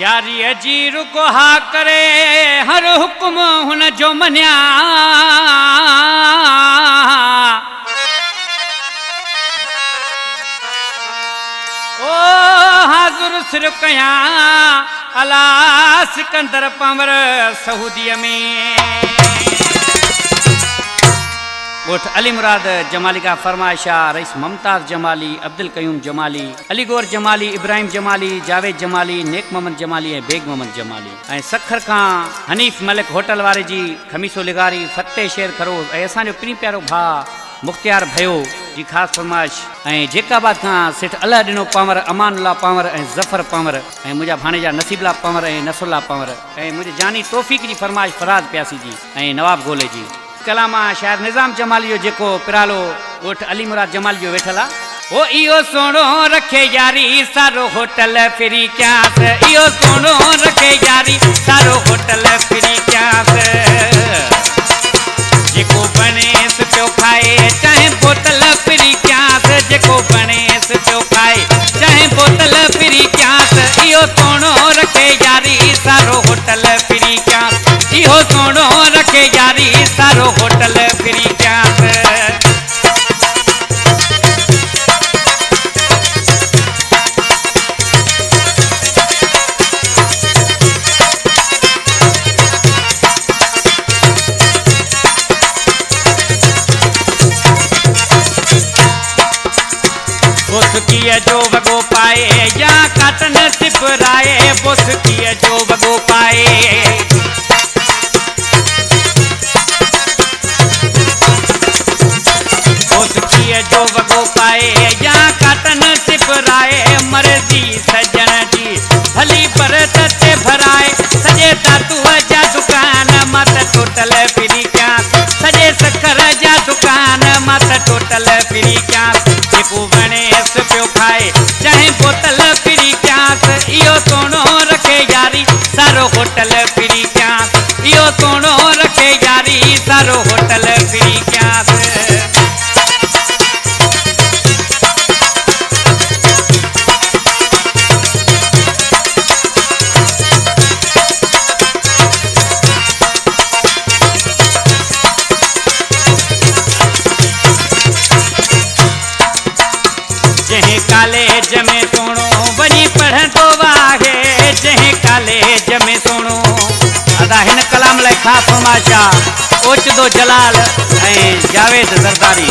यारी जी रुको हा करे हर हुक्म हुन जो मन्या ओ हाजुर सिर कया अला सिकंदर पंवर सऊदीअ में गोठ अली मुराद जमाली का फरमाइशा रईस मुमताज जमाली अब्दुल कयूम जमाली अली गौर जमाली इब्राहिम जमाली जावेद जमाली नेक मोहम्मद जमाली ऐं बेग मोहम्मद जमाली ऐं सखर खां हनीफ मलिक होटल वारे जी खमीसो लिगारी फतेह शेर खरोज ऐं असांजो पिनी प्यारो भाउ मुख्तियार भयो जी ख़ासि फरमाइश ऐं जेकाबाद खां सेठ अल्लाह ॾिनो पांवर अमानुल्ला पांवर ऐं ज़फ़र पांवर ऐं मुंहिंजा भाणेजा नसीबला पांवर ऐं नसरुल्ला पांवर ऐं मुंहिंजे जानी तौफ़ीक़ जी फरमाइश फराद प्यासी जी ऐं नवाब गोले जी कलामा शायद निज़ाम जमाली जो जेको पिरालो ॻोठ अली मुराद जमाली जो वेठल आहे ओ इहो सोनो रखे यारी सारो होटल फिरी क्यास इहो सोनो रखे यारी सारो होटल फिरी क्यास जेको बणेस पियो खाए चाहे बोतल फिरी क्यास जेको बणेस पियो खाए चाहे बोतल फिरी क्यास इहो सोनो रखे यारी सारो होटल फिरी क्यास इहो सोनो रखे यारी सारो होटल फिरी क्यास बोसकीअ जो वॻो पाए या काटन सिपराए बोसकीअ जो वॻो पाए बोसकीअ जो वॻो पाए या काटन सिपराए मर्ज़ी सजण जी भली परत ते भराए सॼे धातूअ जा दुकान मां त टोटल फिरी क्यास सॼे सखर जा दुकान मां त टोटल फिरी क्यास जेको बणेस पियो खाए चाहे बोतल फिरी क्यास इहो सोनो रखे यारी सारो होटल फिरी क्यास इहो सोनो रखे यारी सारो होटल फिरी क्यास जंहिं कॉलेज में सोणो वञी पढ़ंदो आहे जंहिं कॉलेज में सोणो अदा हिन कलाम लाइ ख़ासि फरमाइशा ओचिदो जलाल ऐं जावेद ज़रदारी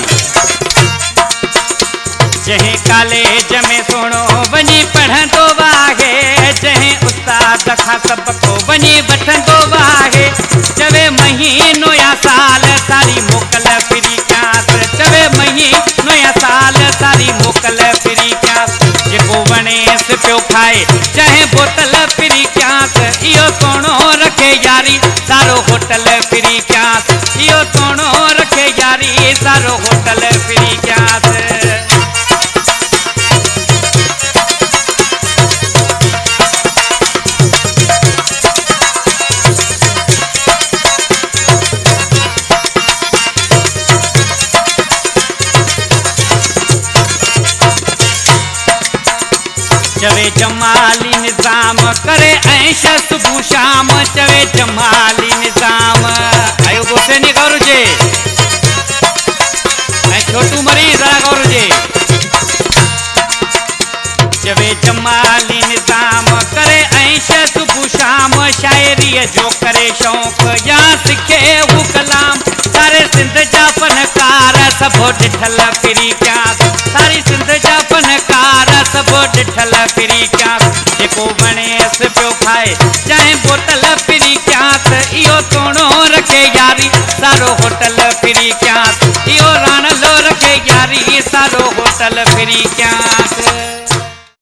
जंहिं कॉलेज में सोणो वञी पढ़ंदो आहे जंहिं उस्ताद खां सबको वञी वठंदो आहे चवे महीनो या साल सारी मोकल फिरी क्यास चवे महीनो या साल सारी मोकल फिरी क्यास जेको बणेस पियो खाए चाहे बोतल फिरी क्यास इहो सोनो रखे यारी सारो होटल फिरी क्यास इहो सोनो रखे यारी सारो होटल फिरी क्यास चवे जमाली निज़ाम करे ऐश सुबह शाम चवे जमाली निज़ाम आयो गोसेनी गौर जे ऐं छोटू मरीज़ जरा गौर जे चवे जमाली निज़ाम करे ऐश सुबह शाम शायरीअ जो करे शौक़ या सिखे हू कलाम सारे सिंध जा फनकार सभु ॾिठल फिरी क्यास सारी सिंध जा फनकार सभु ॾिठल फिरी क्यास जेको बणेस पियो खाए चाहे बोतल फिरी क्यास इहो सोनो रखे यारी सारो होटल फिरी क्यास इहो राणलो रखे यारी सारो होटल फिरी क्यास